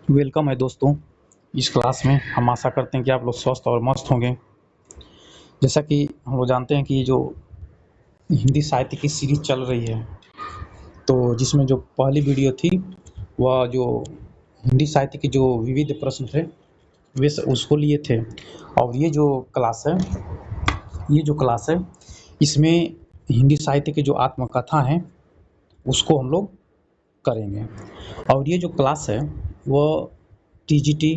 Welcome है दोस्तों। इस क्लास में हम आशा करते हैं कि आप लोग स्वस्थ और मस्त होंगे। जैसा कि हम लोग जानते हैं कि जो हिंदी साहित्य की सीरीज चल रही है, तो जिसमें जो पहली वीडियो थी वह जो हिंदी साहित्य के जो विविध प्रश्न थे वे उसको लिए थे। और ये जो क्लास है इसमें हिंदी साहित्य के जो आत्मकथा हैं उसको हम लोग करेंगे। और ये जो क्लास है वह TGT,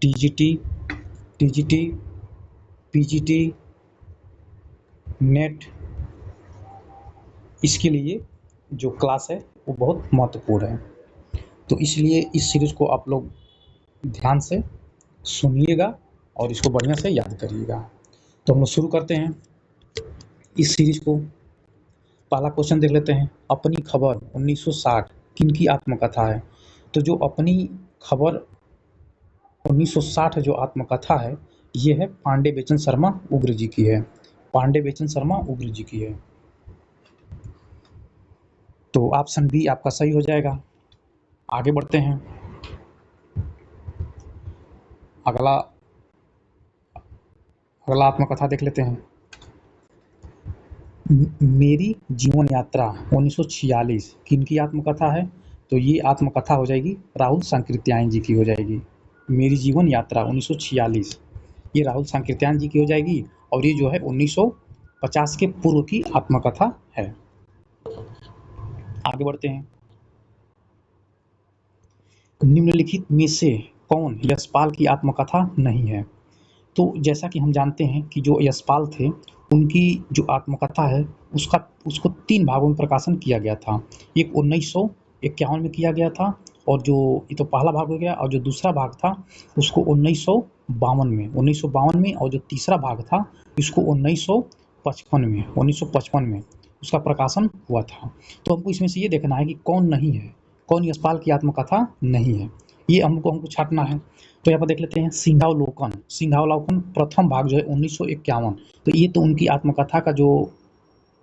TGT, TGT, PGT, net, इसके लिए जो क्लास है वो बहुत महत्वपूर्ण है। तो इसलिए इस सीरीज़ को आप लोग ध्यान से सुनिएगा और इसको बढ़िया से याद करिएगा। तो हम लोग शुरू करते हैं इस सीरीज़ को। पहला क्वेश्चन देख लेते हैं। अपनी खबर 1960 किनकी आत्मकथा है? तो जो अपनी खबर 1960 जो आत्मकथा है ये है पांडे बेचन शर्मा उग्र जी की है। पांडे बेचन शर्मा उग्र जी की है। तो ऑप्शन बी आपका सही हो जाएगा। आगे बढ़ते हैं। अगला आत्मकथा देख लेते हैं। मेरी जीवन यात्रा 1946 किनकी आत्मकथा है? तो ये आत्मकथा हो जाएगी राहुल सांकृत्यायन जी की हो जाएगी। मेरी जीवन यात्रा 1946 ये राहुल सांकृत्यायन जी की हो जाएगी। और ये जो है 1950 के पूर्व की आत्मकथा है। आगे बढ़ते हैं। निम्नलिखित में से कौन यशपाल की आत्मकथा नहीं है? तो जैसा कि हम जानते हैं कि जो यशपाल थे उनकी जो आत्मकथा है उसको 3 भागों में प्रकाशन किया गया था। एक 1951 में किया गया था और जो ये तो पहला भाग हो गया, और जो दूसरा भाग था उसको 1952 में और जो तीसरा भाग था इसको 1955 में उसका प्रकाशन हुआ था। तो हमको इसमें से ये देखना है कि कौन नहीं है, कौन यशपाल की आत्मकथा नहीं है, ये हमको छांटना है। तो यहाँ पर देख लेते हैं सिंहावलोकन प्रथम भाग जो है 1951। तो ये तो उनकी आत्मकथा का जो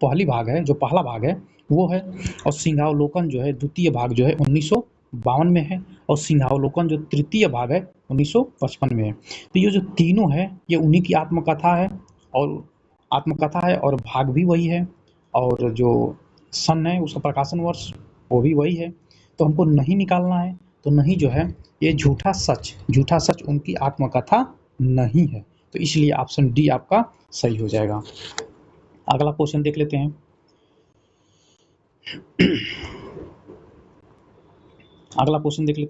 पहला भाग है वो है। और सिंहावलोकन जो है द्वितीय भाग जो है 1952 में है। और सिंहावलोकन जो तृतीय भाग है 1955 में है। तो ये जो तीनों है ये उन्हीं की आत्मकथा है और भाग भी वही है। और जो सन है उसका प्रकाशन वर्ष वो भी वही है। तो हमको नहीं निकालना है। तो नहीं जो है ये झूठा सच उनकी आत्मकथा नहीं है। तो इसलिए ऑप्शन डी आपका सही हो जाएगा। अगला क्वेश्चन देख लेते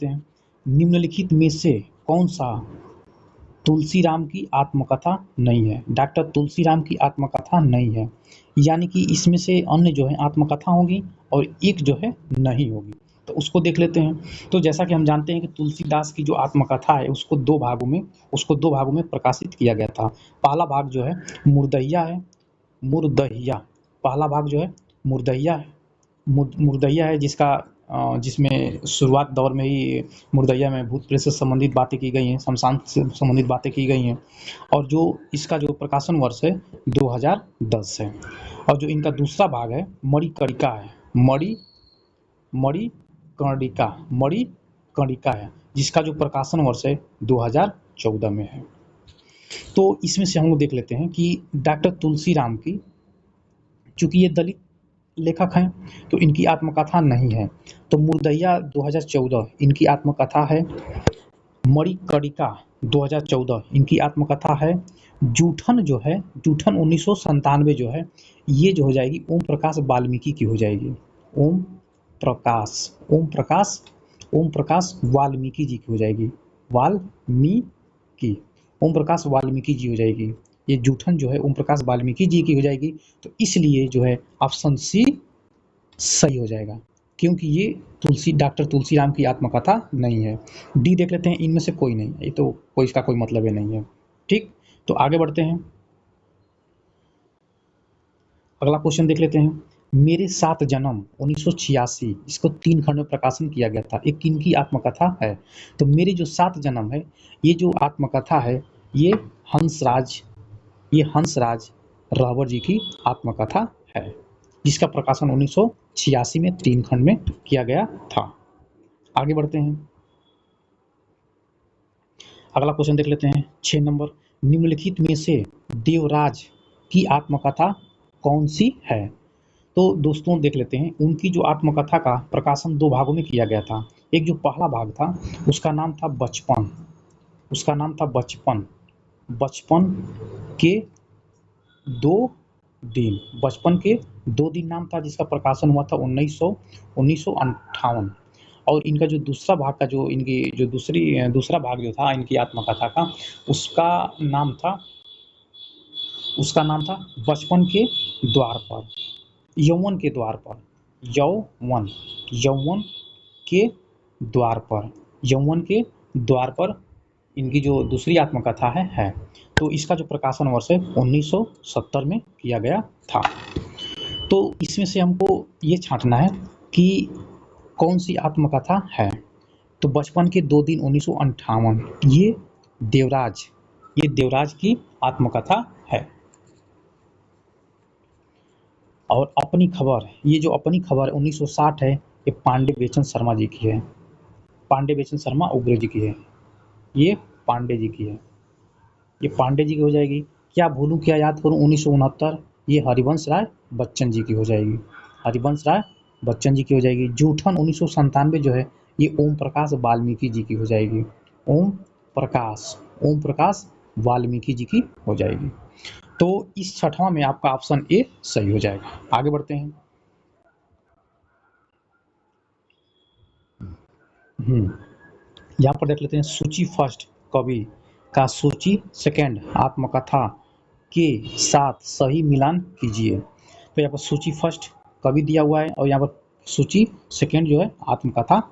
हैं। निम्नलिखित में से कौन सा तुलसीराम की आत्मकथा नहीं है? डॉक्टर तुलसीराम की आत्मकथा नहीं है, यानी कि इसमें से अन्य जो है आत्मकथा होगी और एक जो है नहीं होगी। तो उसको देख लेते हैं। तो जैसा कि हम जानते हैं कि तुलसीदास की जो आत्मकथा है उसको दो भागों में प्रकाशित किया गया था। पहला भाग जो है मुर्दहिया पहला भाग जो है मुर्दहिया है जिसमें शुरुआत दौर में ही मुर्दहिया में भूत प्रेत से संबंधित बातें की गई हैं, शमशान से संबंधित बातें की गई हैं। और जो इसका जो प्रकाशन वर्ष है 2010 है। और जो इनका दूसरा भाग है मणिकर्णिका है, जिसका जो प्रकाशन वर्ष है 2014 में है। तो इसमें से हम लोग देख लेते हैं कि डॉक्टर तुलसीराम की, चूंकि ये दलित लेखक हैं तो इनकी आत्मकथा नहीं है। तो मुर्दहिया 2014 इनकी आत्मकथा है। मणिकर्णिका 2014 इनकी आत्मकथा है। जूठन 1997 जो है ये जो हो जाएगी ओम प्रकाश वाल्मीकि की हो जाएगी। ओम प्रकाश वाल्मीकि जी की हो जाएगी। ओम प्रकाश वाल्मीकि जी हो जाएगी। ये जूठन जो है ओम प्रकाश वाल्मीकि जी की हो जाएगी। तो इसलिए जो है ऑप्शन सी सही हो जाएगा, क्योंकि ये डॉक्टर तुलसीराम की आत्मकथा नहीं है। डी देख लेते हैं। इनमें से कोई नहीं, ये तो इसका कोई मतलब ही नहीं है। ठीक, तो आगे बढ़ते हैं। अगला क्वेश्चन देख लेते हैं। मेरे 7 जन्म 1986 इसको 3 खंड में प्रकाशन किया गया था। एक किनकी आत्मकथा है? तो मेरे जो 7 जन्म है ये जो आत्मकथा है ये हंसराज रहबर जी की आत्मकथा है, जिसका प्रकाशन 1986 में 3 खंड में किया गया था। आगे बढ़ते हैं। अगला क्वेश्चन देख लेते हैं 6 नंबर, निम्नलिखित में से देवराज की आत्मकथा कौन सी है? तो दोस्तों देख लेते हैं, उनकी जो आत्मकथा का प्रकाशन 2 भागों में किया गया था। एक जो पहला भाग था उसका नाम था बचपन, उसका नाम था बचपन, बचपन के 2 दिन, बचपन के 2 दिन नाम था, जिसका प्रकाशन हुआ था 1958। और इनका जो दूसरा भाग का जो इनकी जो दूसरा भाग जो था इनकी आत्मकथा का, उसका नाम था बचपन के द्वार पर, यौवन के द्वार पर, यौवन, यौवन के द्वार पर, यौवन के द्वार पर इनकी जो दूसरी आत्मकथा है। तो इसका जो प्रकाशन वर्ष है 1970 में किया गया था। तो इसमें से हमको ये छांटना है कि कौन सी आत्मकथा है। तो बचपन के 2 दिन 1958, ये देवराज की आत्मकथा है। और अपनी खबर, ये जो अपनी खबर 1960 है, ये पांडे बेचन शर्मा जी की है, पांडे बेचन शर्मा उग्र जी की है, ये पांडे जी की है, ये पांडे जी की हो जाएगी। क्या भूलूं क्या याद करूं 1969, ये हरिवंश राय बच्चन जी की हो जाएगी, हरिवंश राय बच्चन जी की हो जाएगी। जूठन 1997 जो है, ये ओम प्रकाश वाल्मीकि जी की हो जाएगी, ओम प्रकाश वाल्मीकि जी की हो जाएगी। तो इस 6वां में आपका ऑप्शन ए सही हो जाएगा। आगे बढ़ते हैं। यहाँ पर देख लेते हैं, सूची फर्स्ट कवि का सूची सेकंड आत्मकथा के साथ सही मिलान कीजिए। तो यहाँ पर सूची फर्स्ट कवि दिया हुआ है और यहाँ पर सूची सेकंड जो है आत्मकथा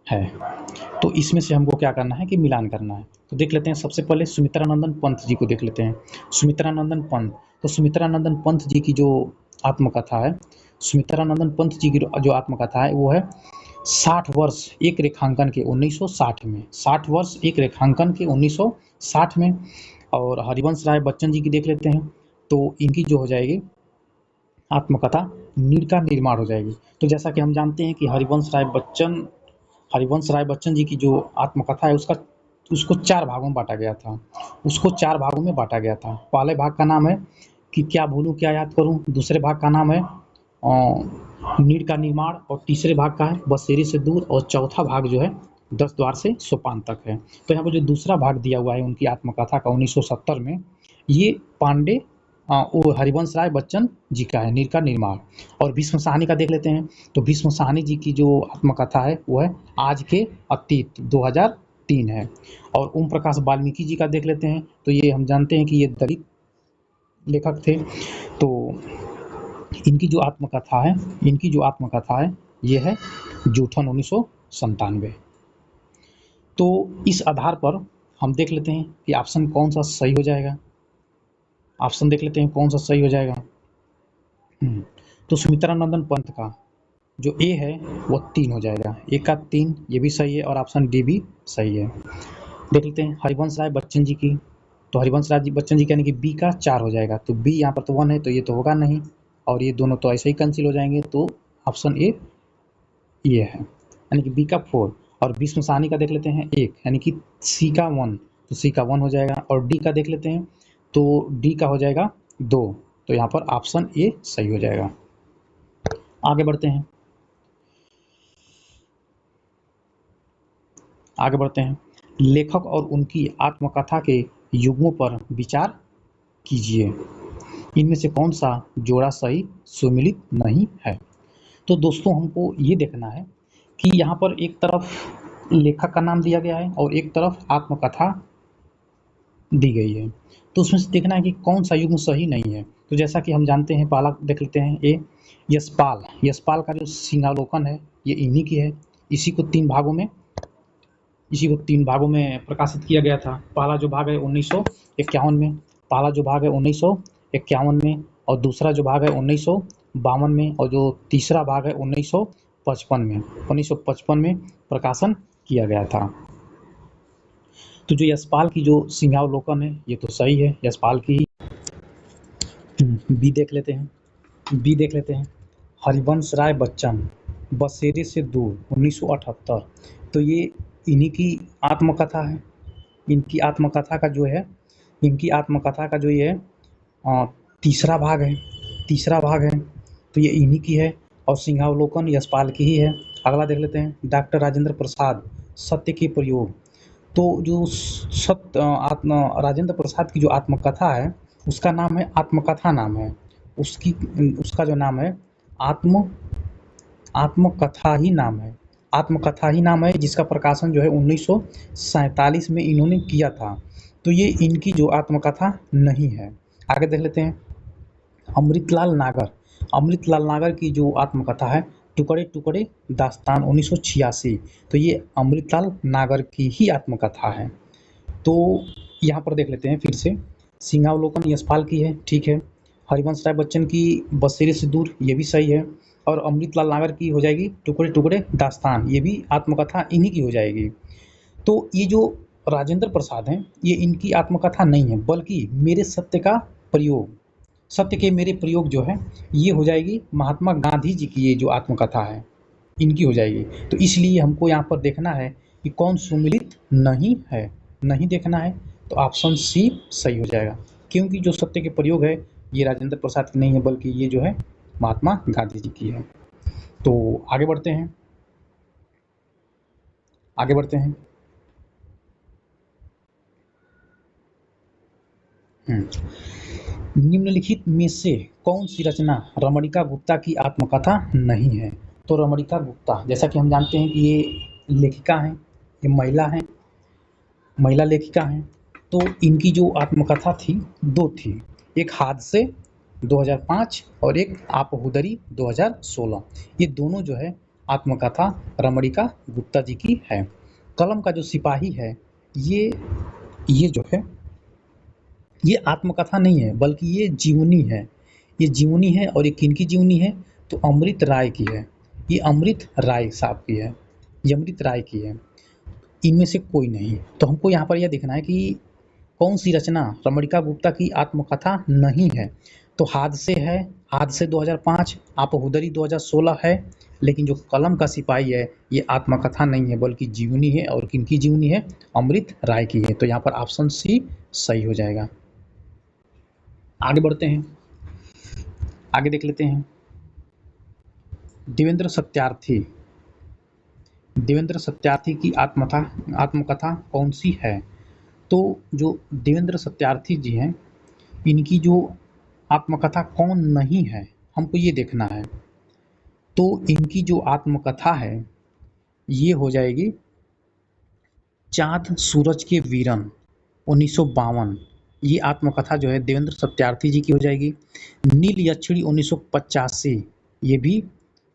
है। तो इसमें से हमको क्या करना है कि मिलान करना है। तो देख लेते हैं, सबसे पहले सुमित्रानंदन पंत जी को देख लेते हैं, सुमित्रानंदन पंत। तो सुमित्रानंदन पंत जी की जो आत्मकथा है, सुमित्रानंदन पंत जी की जो आत्मकथा है वो है 60 वर्ष एक रेखांकन के 1960 में, 60 वर्ष एक रेखांकन के 1960 में। और हरिवंश राय बच्चन जी की देख लेते हैं, तो इनकी जो हो जाएगी आत्मकथा नीड़ का निर्माण हो जाएगी। तो जैसा कि हम जानते हैं कि हरिवंश राय बच्चन जी की जो आत्मकथा है उसको 4 भागों में बांटा गया था, उसको 4 भागों में बांटा गया था। पहले भाग का नाम है कि क्या भूलूं क्या याद करूं, दूसरे भाग का नाम है नीड़ का निर्माण, और तीसरे भाग का है बसेरे से दूर, और चौथा भाग जो है 10 द्वार से सोपान तक है। तो यहाँ पर जो दूसरा भाग दिया हुआ है उनकी आत्मकथा का 1970 में, ये पांडे हरिवंश राय बच्चन जी का है, नीड़ का निर्माण। और भीष्म साहनी का देख लेते हैं, तो भीष्म साहनी जी की जो आत्मकथा है वो है आज के अतीत 2003 है। और ओम प्रकाश वाल्मीकि जी का देख लेते हैं, तो ये हम जानते हैं कि ये दलित लेखक थे। तो इनकी जो आत्मकथा है ये है जूठन 1997। तो इस आधार पर हम देख लेते हैं कि ऑप्शन कौन सा सही हो जाएगा, ऑप्शन देख लेते हैं कौन सा सही हो जाएगा। तो सुमित्रानंदन पंत का जो ए है वो 3 हो जाएगा, ए का 3 ये भी सही है, और ऑप्शन डी भी सही है। देख लेते हैं हरिवंश राय बच्चन जी की, तो हरिवंश राय बच्चन जी यानी कि बी का 4 हो जाएगा, तो बी यहाँ पर तो 1 है, तो ये तो होगा नहीं, और ये दोनों तो ऐसे ही कैंसिल हो जाएंगे, तो ऑप्शन ए ये है, यानी कि बी का 4। और भीष्म साहनी का देख लेते हैं 1, यानी कि सी का 1, तो सी का 1 हो जाएगा। और डी का देख लेते हैं, तो डी का हो जाएगा 2, तो यहाँ पर ऑप्शन ए सही हो जाएगा। आगे बढ़ते हैं, लेखक और उनकी आत्मकथा के युग्मों पर विचार कीजिए, इनमें से कौन सा जोड़ा सही सुमिलित नहीं है। तो दोस्तों हमको ये देखना है कि यहाँ पर एक तरफ लेखक का नाम दिया गया है और एक तरफ आत्मकथा दी गई है, तो उसमें से देखना है कि कौन सा युग्म सही नहीं है। तो जैसा कि हम जानते हैं, पहला देख लेते हैं ए, यशपाल का जो सिंहावलोकन है ये इन्हीं की है, इसी को 3 भागों में प्रकाशित किया गया था। पहला जो भाग है 1951 में, पहला जो भाग है 1951 में, और दूसरा जो भाग है 1952 में, और जो तीसरा भाग है 1955 में प्रकाशन किया गया था। तो जो यशपाल की जो सिंहावलोकन है ये तो सही है, यशपाल की। बी देख लेते हैं, हरिवंश राय बच्चन बसेरे से दूर 1978, तो ये इन्हीं की आत्मकथा है, इनकी आत्मकथा का जो है, इनकी आत्मकथा का जो ये तीसरा भाग है, तीसरा भाग है, तो ये इन्हीं की है और सिंहावलोकन यशपाल की ही है। अगला देख लेते हैं, डॉक्टर राजेंद्र प्रसाद, सत्य के प्रयोग। तो जो राजेंद्र प्रसाद की जो आत्मकथा है, उसका नाम है आत्मकथा नाम है, उसका जो नाम है आत्मकथा ही नाम है, आत्मकथा ही नाम है, जिसका प्रकाशन जो है 1947 में इन्होंने किया था। तो ये इनकी जो आत्मकथा नहीं है। आगे देख लेते हैं, अमृतलाल नागर, अमृतलाल नागर की जो आत्मकथा है टुकड़े टुकड़े दास्तान 1986, तो ये अमृतलाल नागर की ही आत्मकथा है। तो यहाँ पर देख लेते हैं फिर से, सिंहावलोकन यशपाल की है, ठीक है। हरिवंश राय बच्चन की बसेरे से दूर, ये भी सही है। और अमृतलाल नागर की हो जाएगी टुकड़े टुकड़े दास्तान, ये भी आत्मकथा इन्हीं की हो जाएगी। तो ये जो राजेंद्र प्रसाद हैं, ये इनकी आत्मकथा नहीं है, बल्कि मेरे सत्य का प्रयोग, सत्य के मेरे प्रयोग जो है, ये हो जाएगी महात्मा गांधी जी की ये जो आत्मकथा है, इनकी हो जाएगी। तो इसलिए हमको यहाँ पर देखना है कि कौन सुमिलित नहीं है, नहीं देखना है, तो ऑप्शन सी सही हो जाएगा, क्योंकि जो सत्य के प्रयोग है ये राजेंद्र प्रसाद की नहीं है, बल्कि ये जो है महात्मा गांधी जी की है। तो आगे बढ़ते हैं, आगे बढ़ते हैं। निम्नलिखित में से कौन सी रचना रमणिका गुप्ता की आत्मकथा नहीं है? तो रमणिका गुप्ता, जैसा कि हम जानते हैं कि ये लेखिका हैं, ये महिला हैं, महिला लेखिका हैं। तो इनकी जो आत्मकथा थी, दो थी, एक हादसे 2005 और एक आपहुदरी 2016। ये दोनों जो है आत्मकथा रमणिका गुप्ता जी की है। कलम का जो सिपाही है, ये जो है, ये आत्मकथा नहीं है, बल्कि ये जीवनी है, ये जीवनी है। और ये किनकी जीवनी है? तो अमृत राय की है, ये अमृत राय साहब की है, ये अमृत राय की है, इनमें से कोई नहीं। तो हमको यहाँ पर यह देखना है कि कौन सी रचना रमणिका गुप्ता की आत्मकथा नहीं है। तो हादसे है, हादसे 2005, आपहुदरी 2016 है, लेकिन जो कलम का सिपाही है ये आत्मकथा नहीं है, बल्कि जीवनी है। और किनकी जीवनी है? अमृत राय की है। तो यहाँ पर ऑप्शन सी सही हो जाएगा। आगे बढ़ते हैं, आगे देख लेते हैं, देवेंद्र सत्यार्थी, देवेंद्र सत्यार्थी की आत्मकथा कौन सी है? तो जो देवेंद्र सत्यार्थी जी हैं, इनकी जो आत्मकथा कौन नहीं है, हमको ये देखना है। तो इनकी जो आत्मकथा है ये हो जाएगी चाँद सूरज के वीरन 1952, ये आत्मकथा जो है देवेंद्र सत्यार्थी जी की हो जाएगी। नील यक्षिणी 1985, ये भी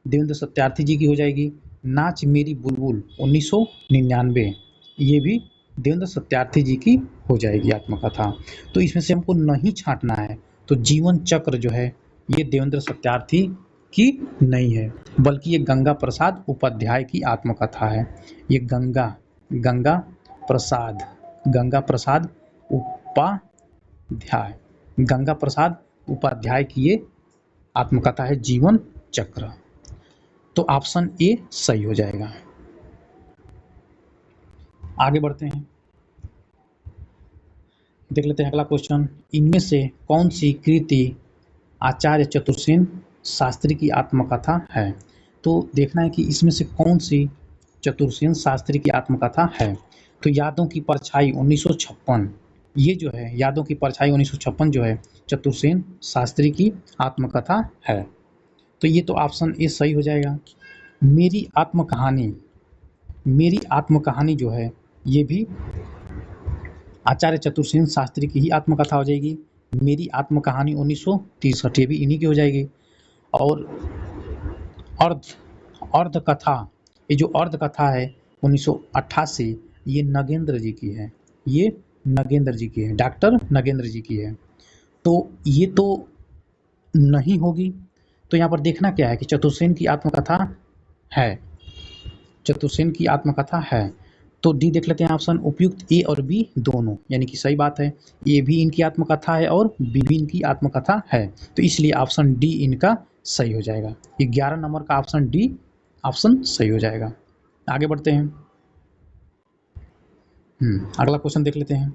देवेंद्र सत्यार्थी जी की हो जाएगी। नाच मेरी बुलबुल 1999, ये भी देवेंद्र सत्यार्थी जी की हो जाएगी आत्मकथा। तो इसमें से हमको नहीं छांटना है। तो जीवन चक्र जो है ये देवेंद्र सत्यार्थी की नहीं है, बल्कि ये गंगा प्रसाद उपाध्याय की आत्मकथा है। ये गंगा प्रसाद, गंगा प्रसाद उपाध्याय, गंगा प्रसाद उपाध्याय की ये आत्मकथा है जीवन चक्र। तो ऑप्शन ए सही हो जाएगा। आगे बढ़ते हैं, देख लेते हैं अगला क्वेश्चन। इनमें से कौन सी कृति आचार्य चतुर्सेन शास्त्री की आत्मकथा है? तो देखना है कि इसमें से कौन सी चतुर्सेन शास्त्री की आत्मकथा है। तो यादों की परछाई 1956, ये जो है यादों की परछाई 1956 जो है चतुर्सेन शास्त्री की आत्मकथा है। तो ये तो ऑप्शन ए सही हो जाएगा। मेरी आत्मकहानी, मेरी आत्मकहानी जो है ये भी आचार्य चतुर्सेन शास्त्री की ही आत्मकथा हो जाएगी। मेरी आत्मकहानी 1963, ये भी इन्हीं की हो जाएगी। और अर्ध कथा, ये जो अर्ध कथा है 1988, ये नगेंद्र जी की है, ये नगेंद्र जी की है, डॉक्टर नगेंद्र जी की है। तो ये तो नहीं होगी। तो यहाँ पर देखना क्या है कि चतुर्सेन की आत्मकथा है, चतुर्सेन की आत्मकथा है। तो डी देख लेते हैं ऑप्शन, उपयुक्त ए और बी दोनों, यानी कि सही बात है, ए भी इनकी आत्मकथा है और बी भी इनकी आत्मकथा है। तो इसलिए ऑप्शन डी इनका सही हो जाएगा। 11 नंबर का ऑप्शन डी ऑप्शन सही हो जाएगा। आगे बढ़ते हैं, अगला क्वेश्चन देख लेते हैं।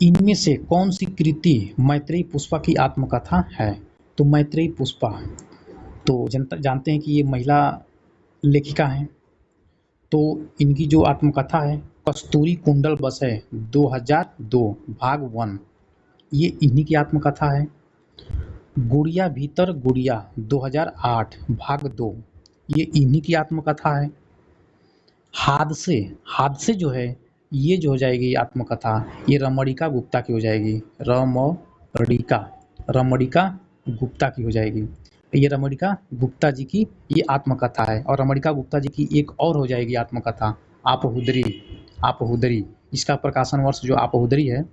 इनमें से कौन सी कृति मैत्रेयी पुष्पा की आत्मकथा है? तो मैत्रेयी पुष्पा तो जानते हैं कि ये महिला लेखिका हैं। तो इनकी जो आत्मकथा है कस्तूरी कुंडल बसे 2002 भाग 1, ये इन्हीं की आत्मकथा है। गुड़िया भीतर गुड़िया 2008 भाग 2, ये इन्हीं की आत्मकथा है। हादसे हादसे जो है ये जो हो जाएगी आत्मकथा, ये रमणिका गुप्ता की हो जाएगी। रमणिका गुप्ता की हो जाएगी। ये रमणिका गुप्ता जी की ये आत्मकथा है। और रमणिका गुप्ता जी की एक और हो जाएगी आत्मकथा आपहुदरी। इसका प्रकाशन वर्ष जो आपहुदरी है,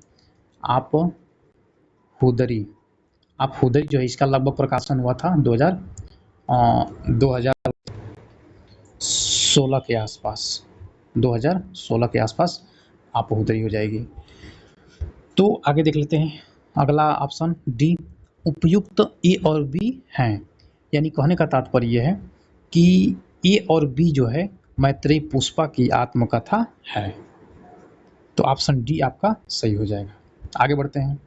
आपहुदरी जो है इसका लगभग प्रकाशन हुआ था 2016 के आसपास। 2016 के आसपास आपहुदरी हो जाएगी। तो आगे देख लेते हैं। अगला ऑप्शन डी, उपयुक्त ए और बी हैं। यानी कहने का तात्पर्य यह है कि ए और बी जो है मैत्रेयी पुष्पा की आत्मकथा है। तो ऑप्शन डी आपका सही हो जाएगा। आगे बढ़ते हैं।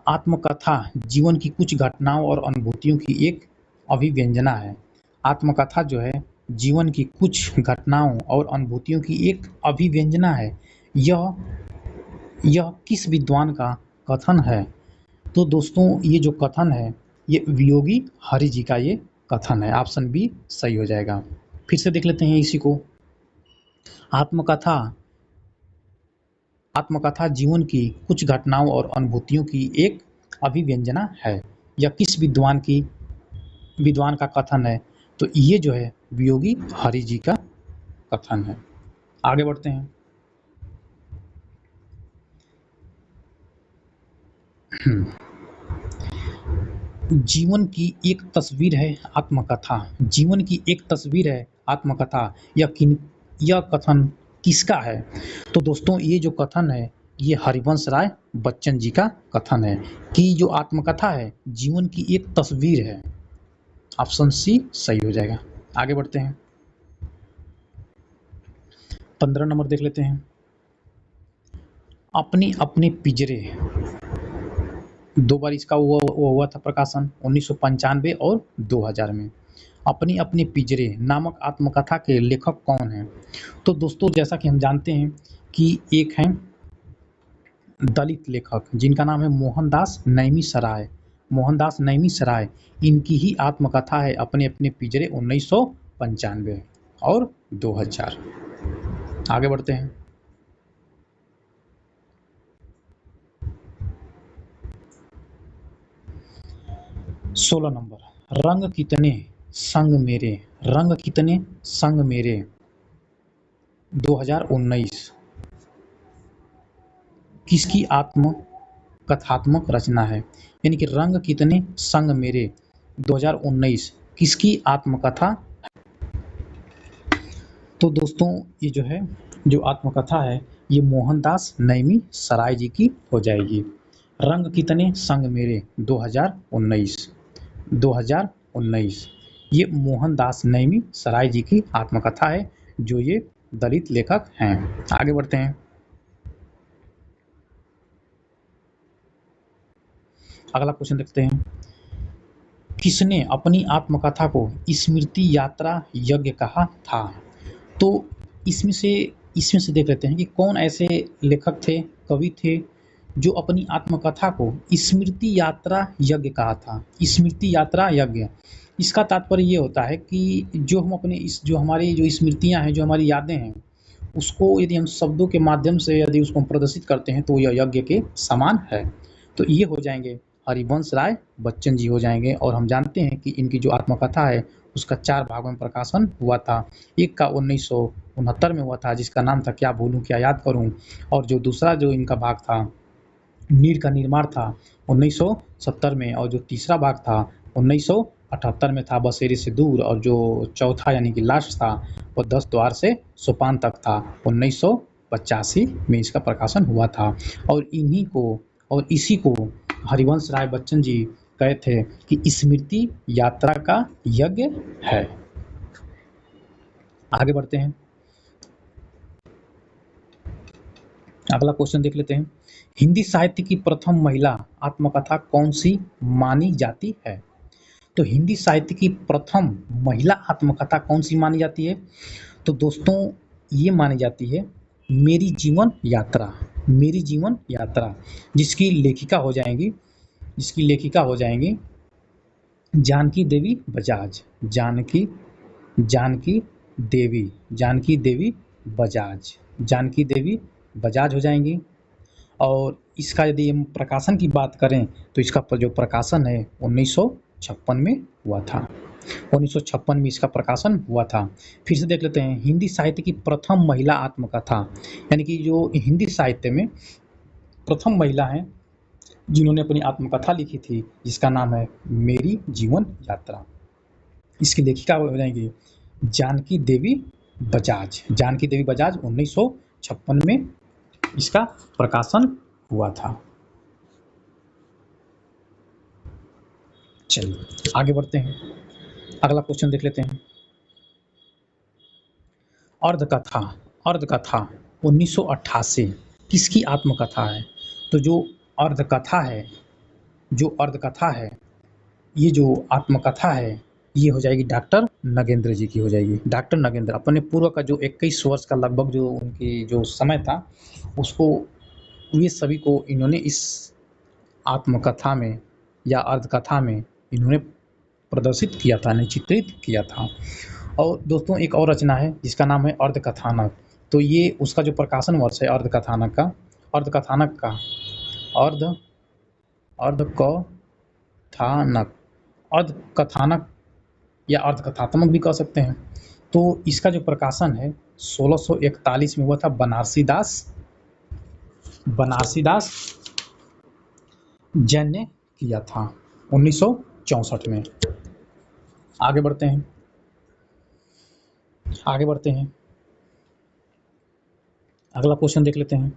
आत्मकथा जीवन की कुछ घटनाओं और अनुभूतियों की एक अभिव्यंजना है। आत्मकथा जो है जीवन की कुछ घटनाओं और अनुभूतियों की एक अभिव्यंजना है। यह किस विद्वान का कथन है? तो दोस्तों ये जो कथन है ये वियोगी हरि जी का ये कथन है। ऑप्शन बी सही हो जाएगा। फिर से देख लेते हैं इसी को। आत्मकथा जीवन की कुछ घटनाओं और अनुभूतियों की एक अभिव्यंजना है। यह किस विद्वान का कथन है? तो ये जो है वियोगी हरि जी का कथन है। आगे बढ़ते हैं। जीवन की एक तस्वीर है आत्मकथा। जीवन की एक तस्वीर है आत्मकथा। यह कथन किसका है? तो दोस्तों ये जो कथन है ये हरिवंश राय बच्चन जी का कथन है कि जो आत्मकथा है जीवन की एक तस्वीर है। ऑप्शन सी सही हो जाएगा। आगे बढ़ते हैं। 15 नंबर देख लेते हैं। अपने अपने पिंजरे, 2 बार इसका वो हुआ था प्रकाशन 1995 और 2000 में। अपने अपने पिंजरे नामक आत्मकथा के लेखक कौन हैं? तो दोस्तों जैसा कि हम जानते हैं कि एक हैं दलित लेखक जिनका नाम है मोहनदास नैमी सराय। इनकी ही आत्मकथा है अपने अपने पिंजरे 1995 और 2000। आगे बढ़ते हैं। 16 नंबर, रंग कितने संग मेरे 2019 किसकी आत्मकथात्मक रचना है? यानी कि रंग कितने संग मेरे 2019 किसकी आत्मकथा? तो दोस्तों ये जो है जो आत्मकथा है ये मोहनदास नैमी सराय जी की हो जाएगी। रंग कितने संग मेरे 2019 ये मोहनदास नैमी सराय जी की आत्मकथा है जो ये दलित लेखक हैं। आगे बढ़ते हैं। अगला क्वेश्चन देखते हैं। किसने अपनी आत्मकथा को स्मृति यात्रा यज्ञ कहा था? तो इसमें से देख लेते हैं कि कौन ऐसे लेखक थे, कवि थे जो अपनी आत्मकथा को स्मृति यात्रा यज्ञ कहा था। स्मृति यात्रा यज्ञ, इसका तात्पर्य ये होता है कि जो हम अपने जो हमारी जो स्मृतियां हैं, जो हमारी यादें हैं, उसको यदि हम शब्दों के माध्यम से यदि उसको हम प्रदर्शित करते हैं तो यह यज्ञ के समान है। तो ये हो जाएंगे हरिवंश राय बच्चन जी हो जाएंगे। और हम जानते हैं कि इनकी जो आत्मकथा है उसका 4 भागों में प्रकाशन हुआ था। एक का 1969 में हुआ था जिसका नाम था क्या भूलूं क्या याद करूं, और जो दूसरा जो इनका भाग था नीर का निर्माण था 1970 में, और जो तीसरा भाग था 1978 में था बसेरे से दूर, और जो चौथा यानी कि लास्ट था वो 10 द्वार से सोपान तक था 1985 में इसका प्रकाशन हुआ था। और इसी को हरिवंश राय बच्चन जी कहे थे कि स्मृति यात्रा का यज्ञ है। आगे बढ़ते हैं, अगला क्वेश्चन देख लेते हैं। हिंदी साहित्य की प्रथम महिला आत्मकथा कौन सी मानी जाती है? तो हिंदी साहित्य की प्रथम महिला आत्मकथा कौन सी मानी जाती है? तो दोस्तों ये मानी जाती है मेरी जीवन यात्रा, मेरी जीवन यात्रा, जिसकी लेखिका हो जाएंगी, जिसकी लेखिका हो जाएंगी जानकी देवी बजाज, जानकी जानकी देवी, जानकी देवी बजाज, जानकी देवी बजाज हो जाएंगी। और इसका यदि हम प्रकाशन की बात करें तो इसका जो प्रकाशन है 1956 में हुआ था, 1956 में इसका प्रकाशन हुआ था। फिर से देख लेते हैं, हिंदी साहित्य की प्रथम महिला आत्मकथा, यानी कि जो हिंदी साहित्य में प्रथम महिला हैं जिन्होंने अपनी आत्मकथा लिखी थी, जिसका नाम है मेरी जीवन यात्रा। इसकी लेखिका हो जाएंगी जानकी देवी बजाज, जानकी देवी बजाज। 1956 में इसका प्रकाशन हुआ था। चलिए आगे बढ़ते हैं, अगला क्वेश्चन देख लेते हैं। अर्धकथा, अर्धकथा 1988 किसकी आत्मकथा है? तो जो अर्धकथा है, जो अर्धकथा है, ये जो आत्मकथा है, ये हो जाएगी डॉक्टर नगेंद्र जी की हो जाएगी। डॉक्टर नगेंद्र अपने पूर्व का जो 21 वर्ष का लगभग जो उनकी जो समय था, उसको ये सभी को इन्होंने इस आत्मकथा में या अर्धकथा में इन्होंने प्रदर्शित किया था, नहीं चित्रित किया था। और दोस्तों एक और रचना है जिसका नाम है अर्धकथानक। तो ये उसका जो प्रकाशन वर्ष है अर्धकथानक का, अर्धकथानक का अर्धकथानक, अर्धकथानक या अर्धकथात्मक भी कह सकते हैं। तो इसका जो प्रकाशन है 1641 में हुआ था, बनारसी दास जैन ने किया था 1964 में। आगे बढ़ते हैं, आगे बढ़ते हैं, अगला क्वेश्चन देख लेते हैं।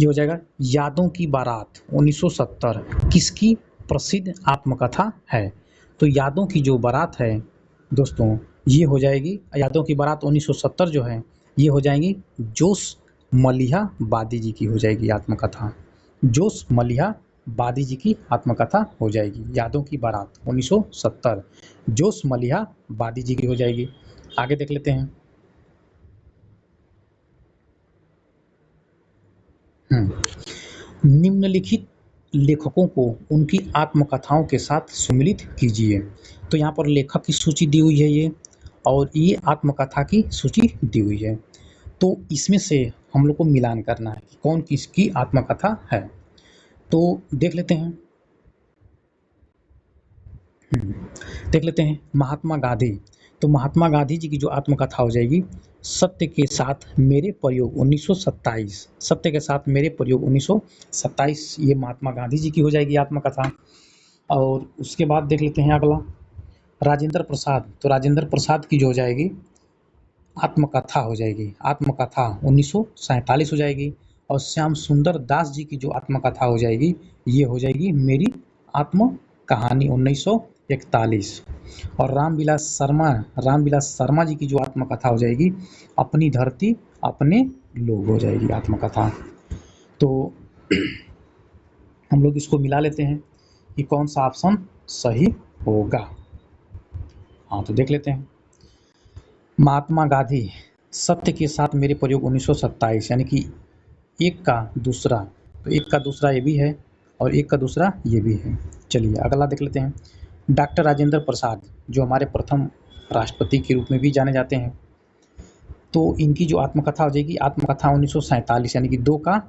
ये हो जाएगा यादों की बारात 1970 किसकी प्रसिद्ध आत्मकथा है? तो यादों की जो बारात है दोस्तों, ये हो जाएगी यादों की बारात 1970 जो है, ये हो जाएंगी जोश मलिहा बादी जी की हो जाएगी आत्मकथा, जोश मलिहा बादी जी की आत्मकथा हो जाएगी। यादों की बारात 1970 जोश मलिहा बादी जी की हो जाएगी। आगे देख लेते हैं। निम्नलिखित लेखकों को उनकी आत्मकथाओं के साथ सम्मिलित कीजिए। तो यहाँ पर लेखक की सूची दी हुई है ये, और ये आत्मकथा की सूची दी हुई है। तो इसमें से हम लोग को मिलान करना है कि कौन किसकी आत्मकथा है। तो देख लेते हैं, देख लेते हैं महात्मा गांधी। तो महात्मा गांधी जी की जो आत्मकथा हो जाएगी सत्य के साथ मेरे प्रयोग 1927, सत्य के साथ मेरे प्रयोग 1927, ये महात्मा गांधी जी की हो जाएगी आत्मकथा। और उसके बाद देख लेते हैं अगला राजेंद्र प्रसाद। तो राजेंद्र प्रसाद की जो हो जाएगी आत्मकथा हो जाएगी, आत्मकथा 1947 हो जाएगी। और श्याम सुंदर दास जी की जो आत्मकथा हो जाएगी, ये हो जाएगी मेरी आत्म कहानी 1941। और रामविलास शर्मा जी की जो आत्मकथा हो जाएगी अपनी धरती अपने लोग हो जाएगी आत्मकथा। तो हम लोग इसको मिला लेते हैं कि कौन सा ऑप्शन सही होगा। हाँ तो देख लेते हैं, महात्मा गांधी सत्य के साथ मेरे प्रयोग 1927, यानी कि एक का दूसरा, तो एक का दूसरा ये भी है और एक का दूसरा ये भी है। चलिए अगला देख लेते हैं। डॉक्टर राजेंद्र प्रसाद जो हमारे प्रथम राष्ट्रपति के रूप में भी जाने जाते हैं, तो इनकी जो आत्मकथा हो जाएगी आत्मकथा 1947, यानी कि 2 का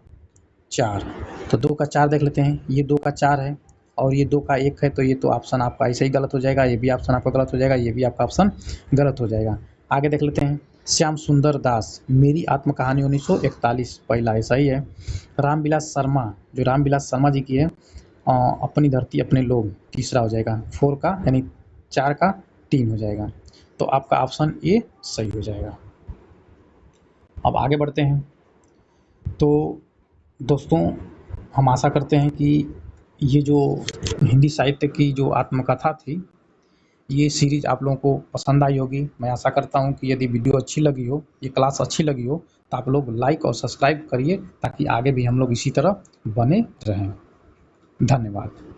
4। तो 2 का 4 देख लेते हैं, ये 2 का 4 है और ये 2 का 1 है, तो ये तो ऑप्शन आपका ऐसे ही गलत हो जाएगा, ये भी ऑप्शन आपका गलत हो जाएगा, ये भी आपका ऑप्शन गलत हो जाएगा। आगे देख लेते हैं श्याम सुंदर दास मेरी आत्मकहानी 1941, पहला ऐसा ही है। रामविलास शर्मा जो रामविलास शर्मा जी की है अपनी धरती अपने लोग, तीसरा हो जाएगा। 4 का यानी 4 का 3 हो जाएगा, तो आपका ऑप्शन ए सही हो जाएगा। अब आगे बढ़ते हैं। तो दोस्तों हम आशा करते हैं कि ये जो हिंदी साहित्य की जो आत्मकथा थी ये सीरीज़ आप लोगों को पसंद आई होगी। मैं आशा करता हूँ कि यदि वीडियो अच्छी लगी हो, ये क्लास अच्छी लगी हो, तो आप लोग लाइक और सब्सक्राइब करिए ताकि आगे भी हम लोग इसी तरह बने रहें। धन्यवाद।